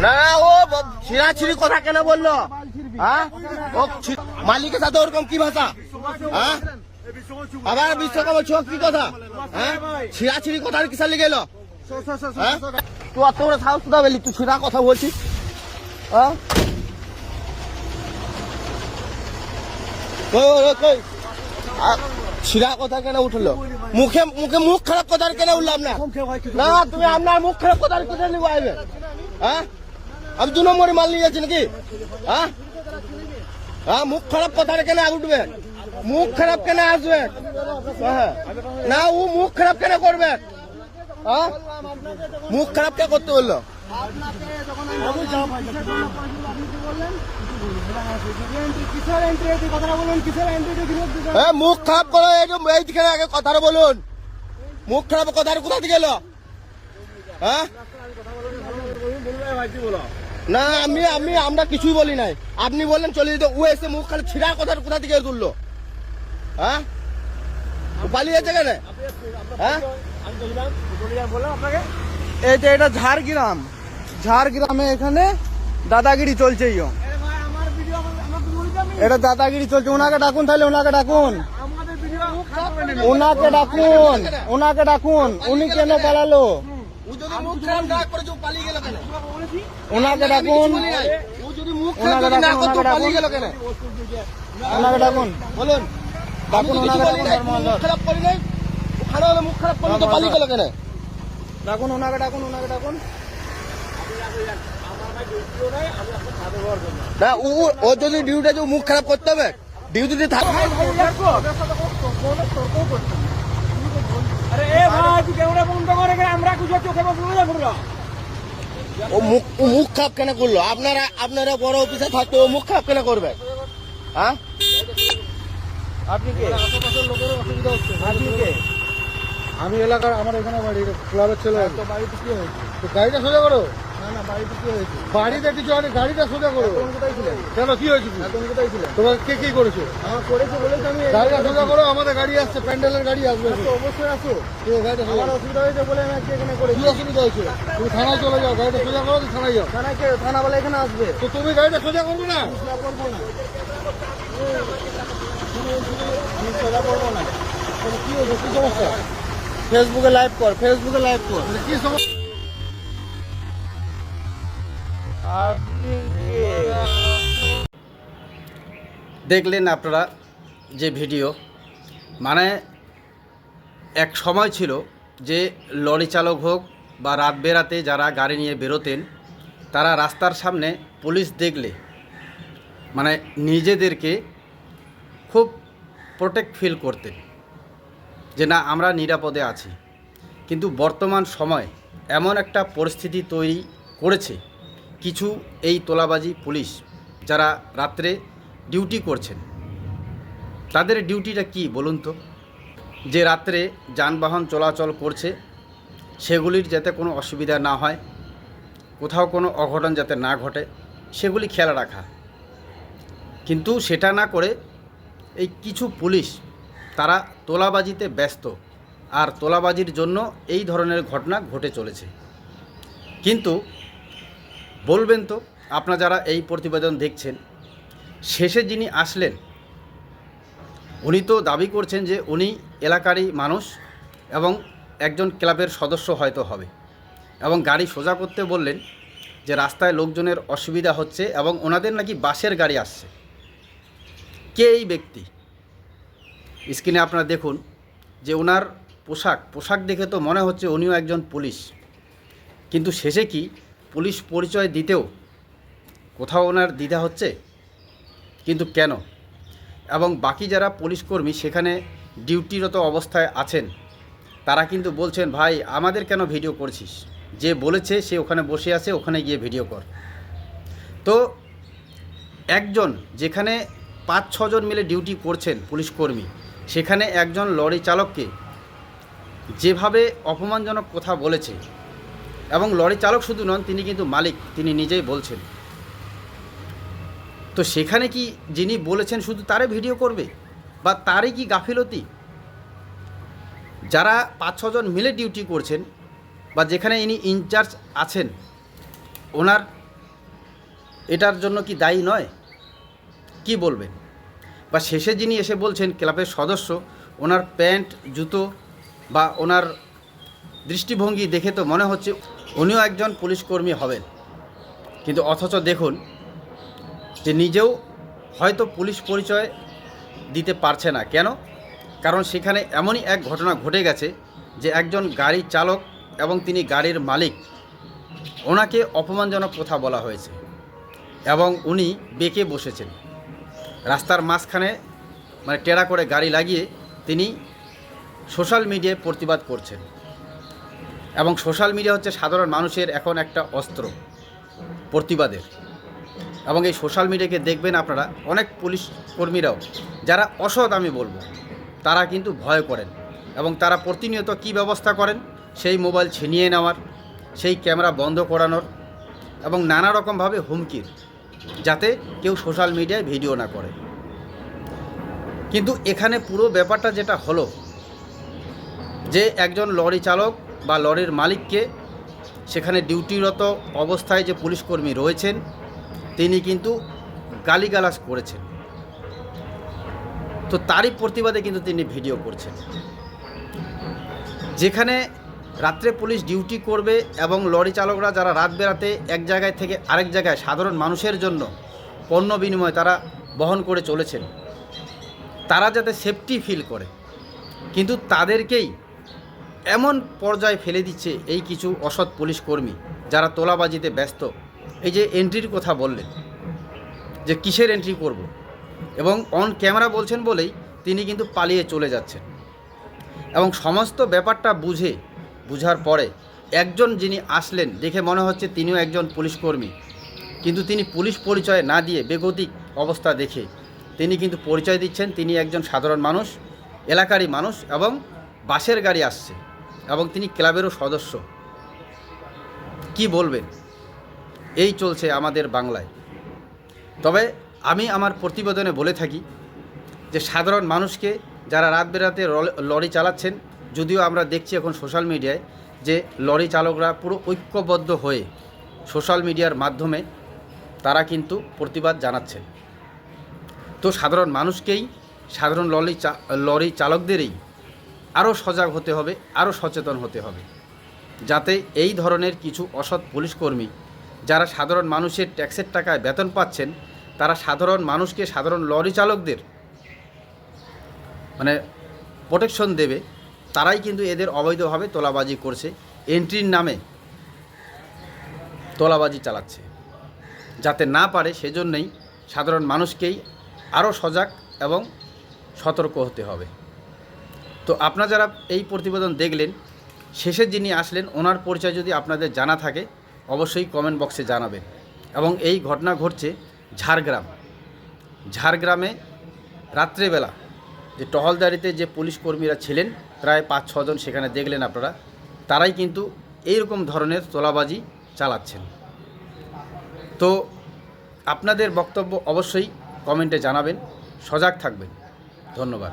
না ও ছিঁড়াছিড়ি কথা কেন বললো? হ্যাঁ, ও মালিকের সাথে ওরকম কি ভাষা? হ্যাঁ, আবার বিশ্বকাপ চোখ কি কথা? হ্যাঁ, ছিঁড়াছিড়ি কথা কিসার লিগে এলো? তুই অত বড় সাহস কোথা পেলি? তুই ছিঁড়া কথা বলছিস? হ্যাঁ, ছিঁড়া কথা কেন উঠলো? মুখে মুখে মুখ খারাপ কথা কেন উঠলাম না? না তুমি আপনার মুখ খারাপ কথা কোথায় নিবো আইবে? হ্যাঁ, আমি 2 নম্বরে মাল নিয়ে যাচ্ছি নাকি? হ্যাঁ, হ্যাঁ, মুখ খারাপ কথা কেন উঠবে? মুখ খারাপ কেন আসবে? হ্যাঁ, না ও মুখ খারাপ কেন করবে? হ্যাঁ, মুখ খারাপ কে করতে বললো? মুখ খারাপ করো এইখানে আগে কথাটা বলুন। মুখ খারাপ কথা কোথা থেকে এলো? হ্যাঁ, না আমরা কিছুই বলি নাই। আপনি বললেন চলে যেতে, ও এসে মুখ খালি ছিঁড়া কথা কোথা থেকে তুললো? হ্যাঁ, পালিয়েছে কেন? হ্যাঁ, এই যে এটা ঝাড়গ্রামে এখানে দাদাগিরি চলছে। এটা দাদাগিরি চলছে। ওনাকে ডাকুন, তাহলে ওনাকে ডাকুন। উনি কেন পালালো? ওনাকে ডাকুন, বলুন। ডাকুন ওনাকে ডাকুন। মুখ খারাপ করলে তো পালিয়ে গেল কেন? ডাকুন ওনাকে ডাকুন। না ও যদি ডিউটি মুখ খারাপ করতে হবে, ডিউটিতে থাকবে। ও মুখ খারাপ কেন করলো? আপনারা বড় অফিসে থাকতে ও মুখ খারাপ কেন করবে? হ্যাঁ, আপনি কে? লোকের অসুবিধা হচ্ছে। আপনি কে? আমি এলাকার, আমার এখানে বাড়ি, ক্লাবের ছেলে। তো বাড়িতে কি হয়েছে? তো গাড়িটা সোজা করো। না বাড়িতে কি হয়েছে? বাড়িতে কিছু হয়নি, গাড়িটা সোজা করো। তুমি কোথায় ছিলে? কেন কি হয়েছে? তুমি কোথায় ছিলে? তোমার কে কি করেছো? আমার করেছে বলেই তো আমি। গাড়িটা সোজা করো, আমাদের গাড়ি আসছে, প্যান্ডেলের গাড়ি আসবে। অবশ্যই আসো। গাড়িটা আমার অসুবিধা হয়েছে বলে আমি এখানে করেছি। কি অসুবিধা হয়েছে? তুমি থানায় চলে যাও, গাড়িটা সোজা করো, থানায় যাও। থানা বলে এখানে আসবে। তো তুমি গাড়িটা সোজা করবে না? করবো না। সোজা করবো না। কি হয়েছে? কি সমস্যা? ফেসবুকে লাইভ কর। কি সমস্যা? দেখলেন আপনারা যে ভিডিও, মানে এক সময় ছিল যে লরি চালক হোক বা রাত বেরাতে যারা গাড়ি নিয়ে বেরোতেন, তারা রাস্তার সামনে পুলিশ দেখলে মানে নিজেদেরকে খুব প্রোটেক্ট ফিল করতেন যে না আমরা নিরাপদে আছি। কিন্তু বর্তমান সময় এমন একটা পরিস্থিতি তৈরি করেছে কিছু এই তোলাবাজি পুলিশ যারা রাত্রে ডিউটি করছেন, তাদের ডিউটিটা কি বলুন তো? যে রাত্রে যানবাহন চলাচল করছে সেগুলির যাতে কোনো অসুবিধা না হয়, কোথাও কোনো অঘটন যাতে না ঘটে, সেগুলি খেয়াল রাখা। কিন্তু সেটা না করে এই কিছু পুলিশ তারা তোলাবাজিতে ব্যস্ত, আর তোলাবাজির জন্য এই ধরনের ঘটনা ঘটে চলেছে। কিন্তু বলবেন তো, আপনারা যারা এই প্রতিবেদন দেখছেন, শেষে যিনি আসলেন উনি তো দাবি করছেন যে উনি এলাকারই মানুষ এবং একজন ক্লাবের সদস্য হয়তো হবে, এবং গাড়ি সোজা করতে বললেন যে রাস্তায় লোকজনের অসুবিধা হচ্ছে এবং ওনাদের নাকি বাসের গাড়ি আসছে। কে এই ব্যক্তি? স্ক্রিনে আপনারা দেখুন যে ওনার পোশাক দেখে তো মনে হচ্ছে উনিও একজন পুলিশ, কিন্তু শেষে কি পুলিশ পরিচয় দিতেও কোথাও ওনার দ্বিধা হচ্ছে। কিন্তু কেন? এবং বাকি যারা পুলিশ কর্মী সেখানে ডিউটিরত অবস্থায় আছেন, তারা কিন্তু বলছেন ভাই আমাদের কেন ভিডিও করছিস? যে বলেছে সে ওখানে বসে আছে, ওখানে গিয়ে ভিডিও কর। তো একজন যেখানে 5-6 জন মিলে ডিউটি করছেন পুলিশ কর্মী, সেখানে একজন লরি চালককে যেভাবে অপমানজনক কথা বলেছে, এবং লরি চালক শুধু নন, তিনি কিন্তু মালিক, তিনি নিজেই বলছেন। তো সেখানে কি যিনি বলেছেন শুধু তারে ভিডিও করবে, বা তারই কি গাফিলতি? যারা 5-6 জন মিলে ডিউটি করছেন বা যেখানে ইনি ইনচার্জ আছেন ওনার এটার জন্য কি দায়ী নয়? কি বলবেন? বা শেষে যিনি এসে বলছেন ক্লাবের সদস্য, ওনার প্যান্ট জুতো বা ওনার দৃষ্টিভঙ্গি দেখে তো মনে হচ্ছে উনিও একজন পুলিশকর্মী হবেন, কিন্তু অথচ দেখুন যে নিজেও হয়তো পুলিশ পরিচয় দিতে পারছে না। কেন? কারণ সেখানে এমনই এক ঘটনা ঘটে গেছে যে একজন গাড়ি চালক এবং তিনি গাড়ির মালিক, ওনাকে অপমানজনক কথা বলা হয়েছে এবং উনি বেঁকে বসেছেন রাস্তার মাঝখানে, মানে টেরা করে গাড়ি লাগিয়ে তিনি সোশ্যাল মিডিয়ায় প্রতিবাদ করছেন। এবং সোশ্যাল মিডিয়া হচ্ছে সাধারণ মানুষের এখন একটা অস্ত্র প্রতিবাদের। এবং এই সোশ্যাল মিডিয়াকে দেখবেন আপনারা, অনেক পুলিশ কর্মীরাও যারা অসৎ আমি বলবো, তারা কিন্তু ভয় করেন এবং তারা প্রতিনিয়ত কী ব্যবস্থা করেন, সেই মোবাইল ছিনিয়ে নেওয়ার, সেই ক্যামেরা বন্ধ করানোর এবং নানা রকমভাবে হুমকির, যাতে কেউ সোশ্যাল মিডিয়ায় ভিডিও না করে। কিন্তু এখানে পুরো ব্যাপারটা যেটা হলো যে একজন লরি চালক বা লরির মালিককে সেখানে ডিউটিরত অবস্থায় যে পুলিশকর্মী রয়েছেন তিনি কিন্তু গালিগালাজ করেছেন। তো তারই প্রতিবাদে কিন্তু তিনি ভিডিও করছেন। যেখানে রাত্রে পুলিশ ডিউটি করবে এবং লরি চালকরা যারা রাত বেরাতে এক জায়গায় থেকে আরেক জায়গায় সাধারণ মানুষের জন্য পণ্য বিনিময় তারা বহন করে চলেছেন, তারা যাতে সেফটি ফিল করে, কিন্তু তাদেরকেই এমন পর্যায়ে ফেলে দিচ্ছে এই কিছু অসৎ পুলিশ কর্মী যারা তোলাবাজিতে ব্যস্ত। এই যে এন্ট্রির কথা বললেন, যে কিসের এন্ট্রি করব, এবং অন ক্যামেরা বলছেন বলেই তিনি কিন্তু পালিয়ে চলে যাচ্ছেন। এবং সমস্ত ব্যাপারটা বুঝার পরে একজন যিনি আসলেন, দেখে মনে হচ্ছে তিনিও একজন পুলিশকর্মী, কিন্তু তিনি পুলিশ পরিচয় না দিয়ে বেগতিক অবস্থা দেখে তিনি কিন্তু পরিচয় দিচ্ছেন তিনি একজন সাধারণ মানুষ, এলাকারই মানুষ এবং বাসের গাড়ি আসছে এবং তিনি ক্লাবেরও সদস্য। কি বলবেন? এই চলছে আমাদের বাংলায়। তবে আমি আমার প্রতিবেদনে বলে থাকি যে সাধারণ মানুষকে যারা রাত বেরাতে লরি চালাচ্ছেন, যদিও আমরা দেখছি এখন সোশ্যাল মিডিয়ায় যে লরি চালকরা পুরো ঐক্যবদ্ধ হয়ে সোশ্যাল মিডিয়ার মাধ্যমে তারা কিন্তু প্রতিবাদ জানাচ্ছেন। তো সাধারণ মানুষকেই, সাধারণ লরি চালকদেরই আরও সজাগ হতে হবে, আরও সচেতন হতে হবে, যাতে এই ধরনের কিছু অসৎ পুলিশকর্মী যারা সাধারণ মানুষের ট্যাক্সের টাকায় বেতন পাচ্ছেন, তারা সাধারণ মানুষকে, সাধারণ লরি চালকদের মানে প্রোটেকশন দেবে, তারাই কিন্তু এদের অবৈধভাবে তোলাবাজি করছে, এন্ট্রির নামে তোলাবাজি চালাচ্ছে। যাতে না পারে সেজন্যই সাধারণ মানুষকেই আরও সজাগ এবং সতর্ক হতে হবে। তো আপনারা যারা এই প্রতিবেদন দেখলেন, শেষে যিনি আসলেন ওনার পরিচয় যদি আপনাদের জানা থাকে অবশ্যই কমেন্ট বক্সে জানাবেন। এবং এই ঘটনা ঘটছে ঝাড়গ্রামে রাত্রেবেলা যে টহলদারিতে যে পুলিশ কর্মীরা ছিলেন প্রায় 5-6 জন সেখানে দেখলেন আপনারা, তারাই কিন্তু এইরকম ধরনের তোলাবাজি চালাচ্ছেন। তো আপনাদের বক্তব্য অবশ্যই কমেন্টে জানাবেন, সজাগ থাকবেন। ধন্যবাদ।